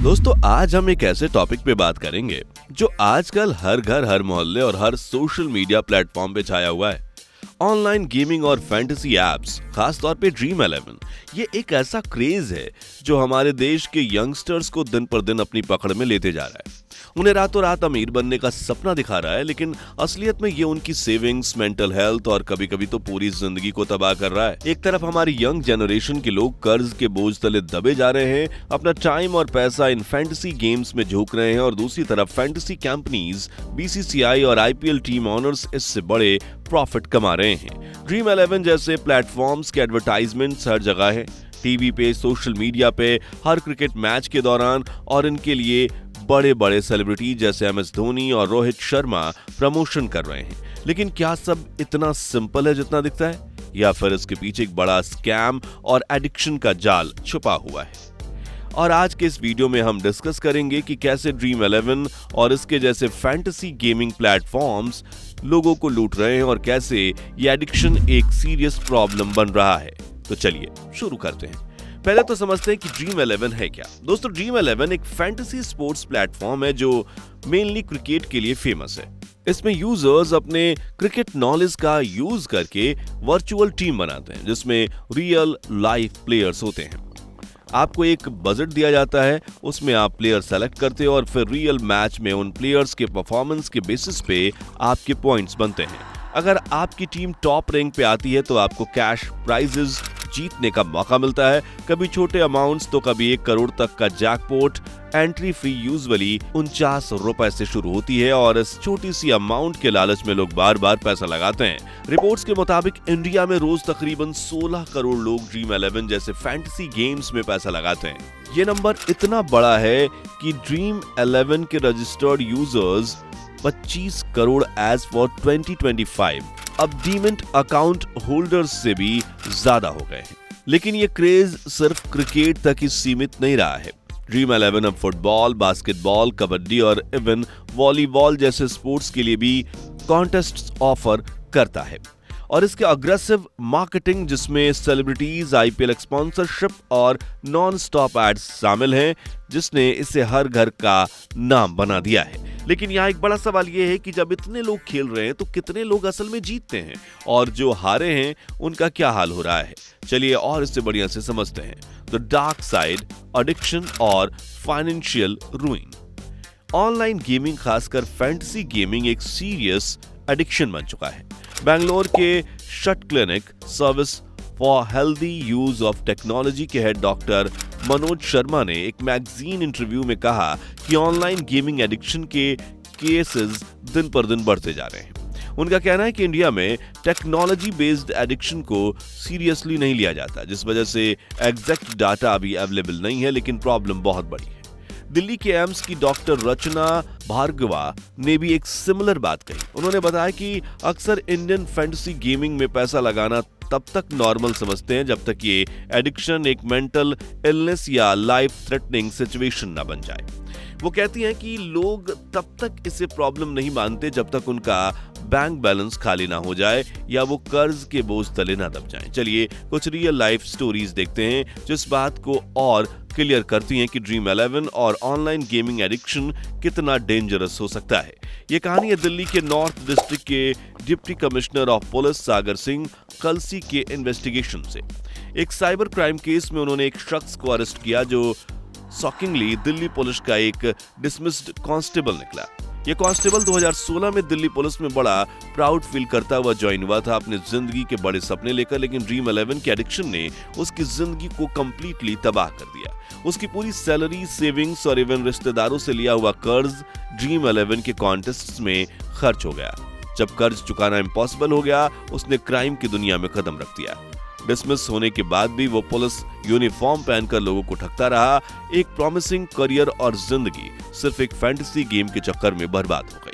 दोस्तों आज हम एक ऐसे टॉपिक पे बात करेंगे जो आजकल हर घर, हर मोहल्ले और हर सोशल मीडिया प्लेटफॉर्म पे छाया हुआ है। ऑनलाइन गेमिंग और फैंटेसी एप्स, खासतौर पे ड्रीम 11। ये एक ऐसा क्रेज है जो हमारे देश के यंगस्टर्स को दिन पर दिन अपनी पकड़ में लेते जा रहा है। उन्हें रातों रात अमीर बनने का सपना दिखा रहा है, लेकिन असलियत में ये उनकी सेविंग्स, मेंटल हेल्थ और कभी कभी तो पूरी जिंदगी को तबाह कर रहा है। एक तरफ हमारी यंग जनरेशन के लोग कर्ज के बोझ तले दबे जा रहे हैं, अपना टाइम और पैसा इन फैंटेसी गेम्स में झोंक रहे हैं, और दूसरी तरफ फैंटेसी कंपनीज, बीसीसीआई और आईपीएल टीम ऑनर्स इससे बड़े प्रॉफिट कमा रहे हैं। ड्रीम 11 जैसे प्लेटफॉर्म्स के एडवर्टाइजमेंट्स हर जगह है, टीवी पे, सोशल मीडिया पे, हर क्रिकेट मैच के दौरान, और इनके लिए बड़े बड़े सेलिब्रिटी जैसे एमएस धोनी और रोहित शर्मा प्रमोशन कर रहे हैं। लेकिन क्या सब इतना सिंपल है जितना दिखता है, या फिर इसके पीछे एक बड़ा स्कैम और एडिक्शन का जाल छुपा हुआ है? और आज के इस वीडियो में हम डिस्कस करेंगे कि कैसे ड्रीम 11 और इसके जैसे फैंटेसी गेमिंग प्लेटफॉर्म्स लोगों को लूट रहे हैं और कैसे ये एडिक्शन एक सीरियस प्रॉब्लम बन रहा है। तो चलिए शुरू करते हैं। पहले तो समझते हैं कि ड्रीम 11 है क्या। दोस्तों, ड्रीम 11 एक फैंटेसी स्पोर्ट्स प्लेटफॉर्म है जो मेनली क्रिकेट के लिए फेमस है। इसमें यूजर्स अपने क्रिकेट नॉलेज का यूज करके वर्चुअल टीम बनाते हैं जिसमें रियल लाइफ प्लेयर्स होते हैं। आपको एक बजट दिया जाता है, उसमें आप प्लेयर सेलेक्ट करते हो और फिर रियल मैच में उन प्लेयर्स के परफॉर्मेंस के बेसिस पे आपके पॉइंट्स बनते हैं। अगर आपकी टीम टॉप रैंक पे आती है तो आपको कैश प्राइजेस जीतने का मौका मिलता है, कभी छोटे अमाउंट्स तो कभी 1 करोड़ तक का जैकपॉट। एंट्री फी यूजुअली 49 रुपए से शुरू होती है और इस छोटी सी अमाउंट के लालच में लोग बार बार पैसा लगाते हैं। रिपोर्ट्स के मुताबिक इंडिया में रोज तकरीबन 16 करोड़ लोग ड्रीम 11 जैसे फैंटेसी गेम्स में पैसा लगाते हैं। ये नंबर इतना बड़ा है कि ड्रीम 11 के registered users 25 crore as for 2025 अब डीमेंट अकाउंट होल्डर्स से भी ज्यादा हो गए हैं। लेकिन ये क्रेज सिर्फ क्रिकेट तक ही सीमित नहीं रहा है। ड्रीम 11 अब फुटबॉल, बास्केटबॉल, कबड्डी और इवन वॉलीबॉल जैसे स्पोर्ट्स के लिए भी कॉन्टेस्ट्स ऑफर करता है। और इसके अग्रेसिव मार्केटिंग, जिसमें सेलिब्रिटीज, आईपीएल स्पॉन्सरशिप और नॉन स्टॉप एड्स शामिल हैं, जिसने इसे हर घर का नाम बना दिया है। लेकिन यहाँ एक बड़ा सवाल ये है कि जब इतने लोग खेल रहे हैं तो कितने लोग असल में जीतते हैं, और जो हारे हैं उनका क्या हाल हो रहा है। चलिए और इससे बढ़िया से समझते हैं। द डार्क साइड, एडिक्शन और फाइनेंशियल रूइन। ऑनलाइन गेमिंग, खासकर फैंटेसी गेमिंग, एक सीरियस एडिक्शन बन चुका है। बेंगलोर के shut clinic service for healthy use of technology के हेड डॉक्टर मनोज शर्मा ने एक मैगजीन इंटरव्यू में कहा कि ऑनलाइन गेमिंग एडिक्शन के केसेस दिन पर दिन बढ़ते जा रहे हैं। उनका कहना है कि इंडिया में टेक्नोलॉजी बेस्ड एडिक्शन को सीरियसली नहीं लिया जाता, जिस वजह से एग्जैक्ट डाटा अभी अवेलेबल नहीं है, लेकिन प्रॉब्लम बहुत बड़ी है। दिल्ली के एम्स की डॉक्टर रचना भार्गवा ने भी एक सिमिलर बात कही। उन्होंने बताया कि अक्सर इंडियन फैंटेसी गेमिंग में पैसा लगाना तब तक नॉर्मल समझते हैं जब तक ये एडिक्शन एक मेंटल इलनेस या लाइफ थ्रेटनिंग सिचुएशन ना बन जाए। वो कहती हैं कि लोग तब तक इसे प्रॉब्लम नहीं मानते जब तक उनका बैंक बैलेंस खाली ना हो जाए या वो कर्ज के बोझ तले ना दब जाएं। चलिए कुछ रियल लाइफ स्टोरीज देखते हैं जो इस बात को और क्लियर करती हैं कि ड्रीम 11 और ऑनलाइन गेमिंग एडिक्शन कितना डेंजरस हो सकता है। ये कहानी है दिल्ली के नॉर्थ डिस्ट्रिक्ट के deputy commissioner of police Sagar Singh कलसी के इन्वेस्टिगेशन से। एक साइबर क्राइम केस में उन्होंने एक शख्स को अरेस्ट किया जो शॉकिंगली दिल्ली पुलिस का एक डिसमिस्ड कांस्टेबल निकला। ये कांस्टेबल 2016 में दिल्ली पुलिस में बड़ा प्राउड फील करता हुआ ज्वाइन हुआ था अपनी जिंदगी के बड़े सपने लेकर, लेकिन ड्रीम 11 के एडिक्शन ने उसकी जिंदगी को कंप्लीटली तबाह कर दिया। उसकी पूरी सैलरी, सेविंग्स और इवन रिश्तेदारों से लिया हुआ कर्ज ड्रीम 11 के कॉन्टेस्ट्स में खर्च हो गया। जब कर्ज चुकाना इम्पॉसिबल हो गया, उसने क्राइम की दुनिया में कदम रख दिया। डिसमिस होने के बाद भी वो पुलिस यूनिफॉर्म पहनकर लोगों को ठगता रहा। एक प्रॉमिसिंग करियर और जिंदगी सिर्फ एक फैंटेसी गेम के चक्कर में बर्बाद हो गई।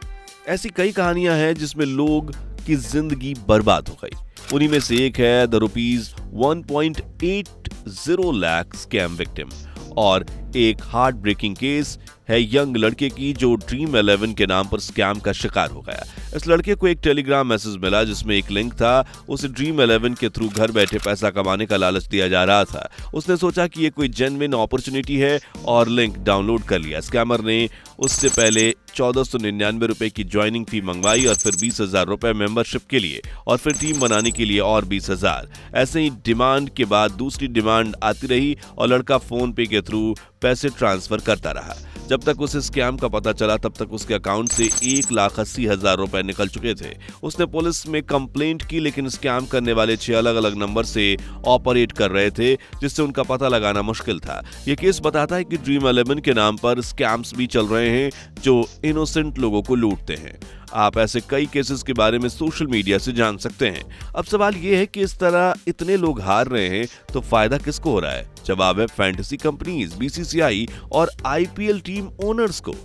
ऐसी कई कहानियां हैं जिसमें लोग की जिंदगी बर्बाद हो गई। उन्हीं में से एक है द ₹1.80 लाख स्कैम विक्टिम। और एक हार्ट ब्रेकिंग केस है यंग लड़के की जो ड्रीम 11 के नाम पर स्कैम का शिकार हो गया। इस लड़के को एक टेलीग्राम मैसेज मिला जिसमें एक लिंक था। उसे ड्रीम 11 के थ्रू घर बैठे पैसा कमाने का लालच दिया जा रहा था। उसने सोचा कि ये कोई जेन्युइन अपॉर्चुनिटी है और लिंक डाउनलोड कर लिया। स्कैमर ने उससे पहले 1499 रुपए की ज्वाइनिंग फी मंगवाई और फिर 20,000 रुपए मेंबरशिप के लिए और फिर टीम बनाने के लिए और 20,000। ऐसे ही डिमांड के बाद दूसरी डिमांड आती रही और लड़का फोन पे के थ्रू पैसे ट्रांसफर करता रहा। जब तक उसे स्कैम का पता चला तब तक उसके अकाउंट से 1,80,000 रुपए निकल चुके थे। उसने पुलिस में कंप्लेंट की लेकिन स्कैम करने वाले 6 अलग-अलग नंबर से ऑपरेट कर रहे थे जिससे उनका पता लगाना मुश्किल था। ये केस बताता है कि ड्रीम 11 के नाम पर स्कैम्स भी चल रहे हैं जो इनोसेंट लोगों को लूटते हैं। आप ऐसे कई केसेस के बारे में सोशल मीडिया से जान सकते हैं। अब सवाल ये है कि इस तरह इतने लोग हार रहे हैं तो फायदा किसको हो रहा है? जवाब है फैंटेसी कंपनीज, बीसीसीआई और आईपीएल टीम ओनर्स को।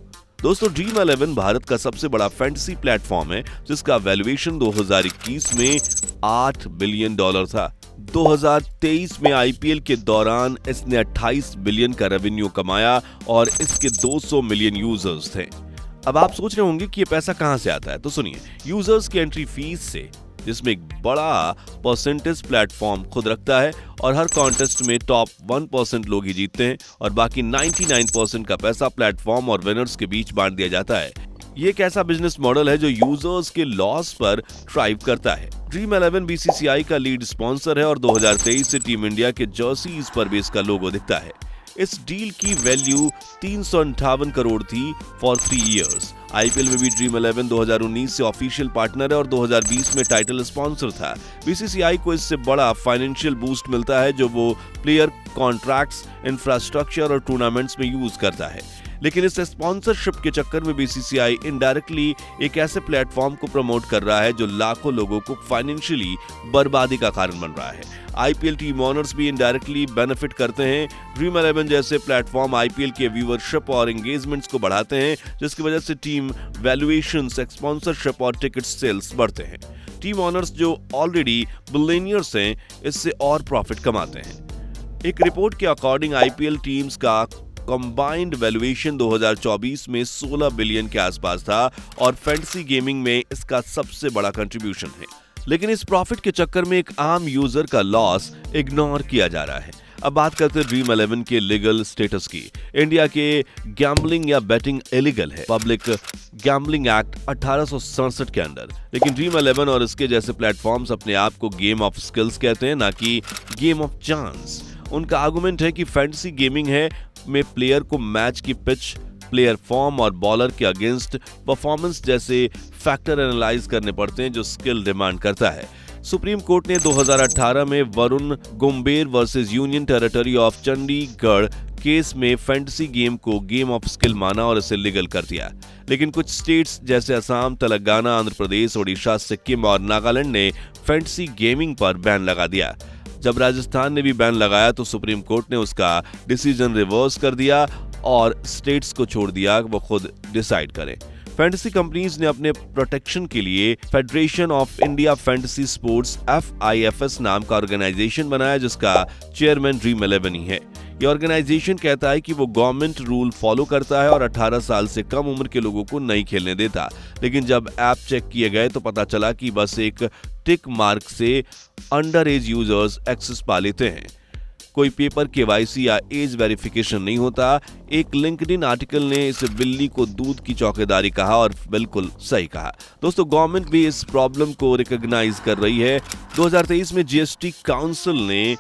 दोस्तों, ड्रीम 11 भारत का सबसे बड़ा फैंटेसी प्लेटफॉर्म है जिसका वैल्यूएशन 2021 में $8 बिलियन था। 2023 में आईपीएल के दौरान इसने 28 बिलियन का रेवेन्यू कमाया और इसके 200 मिलियन यूजर्स थे। अब आप सोच रहे होंगे कि ये पैसा कहां से आता है, तो सुनिए। यूजर्स की एंट्री फीस से, जिसमें एक बड़ा परसेंटेज प्लेटफॉर्म खुद रखता है और हर कॉन्टेस्ट में टॉप 1% लोग ही जीतते हैं और बाकी 99% का पैसा प्लेटफॉर्म और विनर्स के बीच बांट दिया जाता है। ये एक ऐसा बिजनेस मॉडल है जो यूजर्स के लॉस पर थ्राइव करता है। ड्रीम 11 बीसीसीआई का लीड स्पॉन्सर है और 2023 से टीम इंडिया के जर्सीज पर भी इसका लोगो दिखता है। इस डील की वैल्यू 358 करोड़ थी फॉर 3 इयर्स। आईपीएल में भी ड्रीम 11 2019 से ऑफिशियल पार्टनर है और 2020 में टाइटल स्पॉन्सर था। बीसीसीआई को इससे बड़ा फाइनेंशियल बूस्ट मिलता है जो वो प्लेयर कॉन्ट्रैक्ट्स, इंफ्रास्ट्रक्चर और टूर्नामेंट्स में यूज करता है। लेकिन इस स्पॉन्सरशिप के चक्कर में बीसीसीआई इनडायरेक्टली एक ऐसे प्लेटफॉर्म को प्रमोट कर रहा है जो लाखों लोगों को फाइनेंशियली बर्बादी का कारण बन रहा है। आईपीएल टीम ओनर्स भी इनडायरेक्टली बेनिफिट करते हैं। ड्रीम 11 जैसे प्लेटफॉर्म आईपीएल के व्यूअरशिप और एंगेजमेंट्स को बढ़ाते हैं जिसकी वजह से टीम वैल्यूएशंस, स्पॉन्सरशिप और टिकट सेल्स बढ़ते हैं। टीम ओनर्स जो ऑलरेडी बिलियनियर्स हैं इससे और प्रॉफिट कमाते हैं। एक रिपोर्ट के अकॉर्डिंग आईपीएल टीम्स का कंबाइंड वैल्यूएशन 2024 में 16 बिलियन के आसपास था और फैंटेसी गेमिंग में इसका सबसे बड़ा कंट्रीब्यूशन है। लेकिन इस प्रॉफिट के चक्कर में एक आम यूजर का लॉस इग्नोर किया जा रहा है। अब बात करते हैं ड्रीम 11 के लीगल स्टेटस की। इंडिया के गैम्बलिंग या बेटिंग इलीगल है पब्लिक गैम्बलिंग एक्ट 1867 के अंडर। लेकिन ड्रीम 11 और इसके जैसे प्लेटफॉर्म्स अपने आप को गेम ऑफ स्किल्स कहते हैं, ना कि गेम ऑफ चांस। उनका आर्गुमेंट है कि फैंटेसी गेमिंग है में प्लेयर को मैच की पिच, प्लेयर फॉर्म और बॉलर के अगेंस्ट परफॉर्मेंस जैसे फैक्टर एनालाइज करने पड़ते हैं जो स्किल डिमांड करता है। सुप्रीम कोर्ट ने 2018 में Varun Gumber versus union territory of Chandigarh case में फैंटेसी गेम को गेम ऑफ स्किल माना और इसे लीगल कर दिया। लेकिन कुछ स्टेट्स जैसे असम, तेलंगाना, आंध्र प्रदेश, ओडिशा, सिक्किम और नागालैंड ने फैंटेसी गेमिंग पर बैन लगा दिया। जब राजस्थान ने भी बैन लगाया तो सुप्रीम कोर्ट ने उसका डिसीजन रिवर्स कर दिया और स्टेट्स को छोड़ दिया वो खुद डिसाइड करें। फैंटेसी कंपनीज ने अपने प्रोटेक्शन के लिए federation of India fantasy sports FIFS नाम का ऑर्गेनाइजेशन बनाया जिसका चेयरमैन ड्रीम 11 ही है। ये ऑर्गेनाइजेशन कहता है कि वो गवर्नमेंट रूल फॉलो करता है और 18 साल से कम उम्र के लोगों को नहीं खेलने देता। लेकिन जब ऐप चेक किए गए तो पता चला कि बस एक टिक मार्क से अंडर एज यूजर्स एक्सेस पा लेते हैं। कोई पेपर केवाईसी या एज वेरिफिकेशन नहीं होता। एक लिंक्डइन आर्टिकल ने इसे बिल्ली को दूध की चौकीदारी कहा और बिल्कुल सही कहा। दोस्तों, गवर्नमेंट भी इस प्रॉब्लम को रिकॉग्नाइज कर रही है। 2023 में जीएसटी काउंसिल ने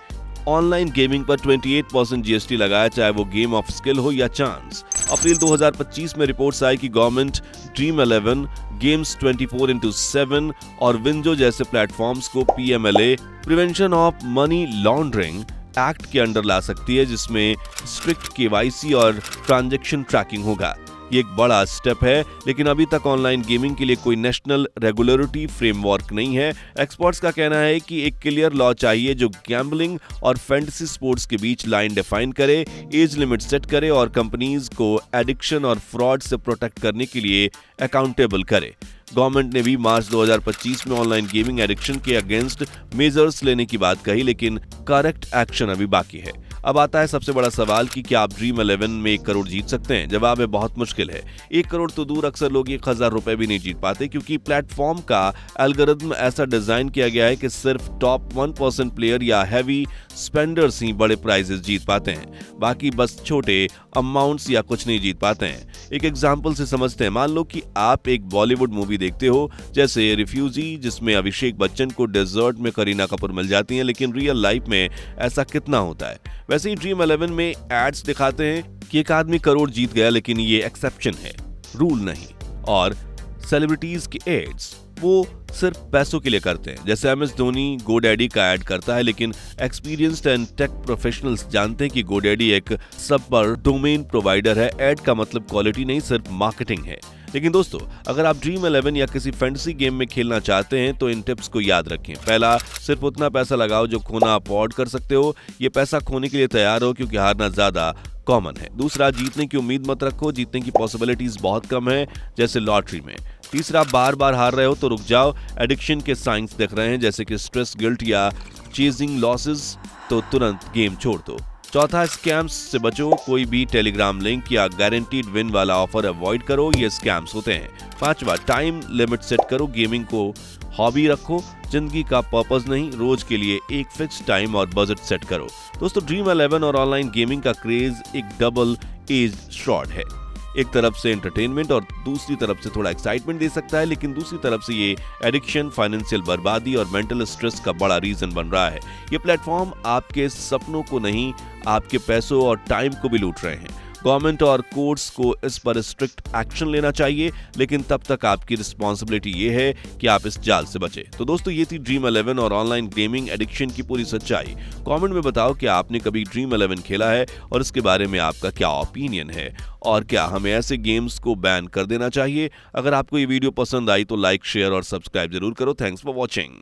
ऑनलाइन गेमिंग पर 28% जीएसटी लगाया, चाहे वो गेम ऑफ स्किल हो या चांस। अप्रैल 2025 में रिपोर्ट्स आई कि गवर्नमेंट ड्रीम 11, गेम्स 24/7 और विंजो जैसे प्लेटफॉर्म्स को PMLA prevention of money laundering act के अंडर ला सकती है जिसमें स्ट्रिक्ट केवाईसी और ट्रांजैक्शन ट्रैकिंग होगा। ये एक बड़ा स्टेप है लेकिन अभी तक ऑनलाइन गेमिंग के लिए कोई नेशनल रेगुलेटरी फ्रेमवर्क नहीं है। एक्सपर्ट्स का कहना है कि एक क्लियर लॉ चाहिए जो गैम्बलिंग और फैंटेसी स्पोर्ट्स के बीच लाइन डिफाइन करे, एज लिमिट सेट करे और कंपनीज को एडिक्शन और फ्रॉड से प्रोटेक्ट करने के लिए अकाउंटेबल करे। गवर्नमेंट ने भी मार्च 2025 में ऑनलाइन गेमिंग एडिक्शन के अगेंस्ट मेजर्स लेने की बात कही लेकिन करेक्ट एक्शन अभी बाकी है। अब आता है सबसे बड़ा सवाल कि क्या आप ड्रीम 11 में 1 करोड़ जीत सकते हैं? जवाब है बहुत मुश्किल है। 1 करोड़ तो दूर, अक्सर लोग 1,000 रुपए भी नहीं जीत पाते क्योंकि प्लेटफॉर्म का एल्गोरिथम ऐसा डिजाइन किया गया है कि सिर्फ टॉप 1% प्लेयर या हैवी स्पेंडर्स ही बड़े प्राइजेस जीत पाते हैं। बाकी बस छोटे अमाउंट्स या कुछ नहीं जीत पाते हैं। एक एग्जांपल से समझते हैं। मान लो कि आप एक बॉलीवुड मूवी देखते हो जैसे रिफ्यूजी, जिसमें अभिषेक बच्चन को डेजर्ट में करीना कपूर मिल जाती हैं, लेकिन रियल लाइफ में ऐसा कितना होता है? वैसे ही ड्रीम 11 में एड्स दिखाते हैं कि एक आदमी करोड़ जीत गया, लेकिन ये एक्सेप्शन है, रूल नहीं। और सेलिब्रिटीज के एड्स वो सिर्फ पैसों के लिए करते हैं। जैसे MS धोनी GoDaddy का ऐड करता है, लेकिन एक्सपीरियंस्ड एंड टेक प्रोफेशनल्स जानते हैं कि GoDaddy एक सब पर डोमेन प्रोवाइडर है। ऐड का मतलब क्वालिटी नहीं, सिर्फ मार्केटिंग है। लेकिन दोस्तों, अगर आप ड्रीम 11 या किसी फैंटेसी गेम में खेलना चाहते हैं तो इन टिप्स को याद रखें। पहला, सिर्फ उतना पैसा लगाओ जो खोना अफोर्ड कर सकते हो। ये पैसा खोने के लिए तैयार हो क्योंकि हारना ज्यादा कॉमन है। दूसरा, जीतने की उम्मीद मत रखो, जीतने की पॉसिबिलिटीज बहुत कम है, जैसे लॉटरी में। तीसरा, बार बार हार रहे हो तो रुक जाओ, एडिक्शन के साइंस दिख रहे हैं जैसे कि स्ट्रेस, गिल्ट या चेजिंग लॉसेस, तो तुरंत गेम छोड़ दो। चौथा, स्कैम्स से बचो, कोई भी टेलीग्राम लिंक या गारंटीड विन वाला ऑफर अवॉइड करो, ये स्कैम्स होते हैं। पांचवा, टाइम लिमिट सेट करो, गेमिंग को हॉबी रखो, जिंदगी का पर्पस नहीं। रोज के लिए एक फिक्स टाइम और बजट सेट करो। दोस्तों, ड्रीम 11 और ऑनलाइन गेमिंग का क्रेज एक डबल एज्ड स्वॉर्ड है। एक तरफ से एंटरटेनमेंट और दूसरी तरफ से थोड़ा एक्साइटमेंट दे सकता है, लेकिन दूसरी तरफ से ये एडिक्शन, फाइनेंशियल बर्बादी और मेंटल स्ट्रेस का बड़ा रीजन बन रहा है। ये प्लेटफॉर्म आपके सपनों को नहीं, आपके पैसों और टाइम को भी लूट रहे हैं। गवर्नमेंट और कोर्ट्स को इस पर स्ट्रिक्ट एक्शन लेना चाहिए, लेकिन तब तक आपकी रिस्पॉन्सिबिलिटी ये है कि आप इस जाल से बचें। तो दोस्तों, ये थी ड्रीम 11 और ऑनलाइन गेमिंग एडिक्शन की पूरी सच्चाई। कमेंट में बताओ कि आपने कभी ड्रीम 11 खेला है और इसके बारे में आपका क्या ओपिनियन है, और क्या हमें ऐसे गेम्स को बैन कर देना चाहिए? अगर आपको ये वीडियो पसंद आई तो लाइक, शेयर और सब्सक्राइब जरूर करो। Thanks for watching.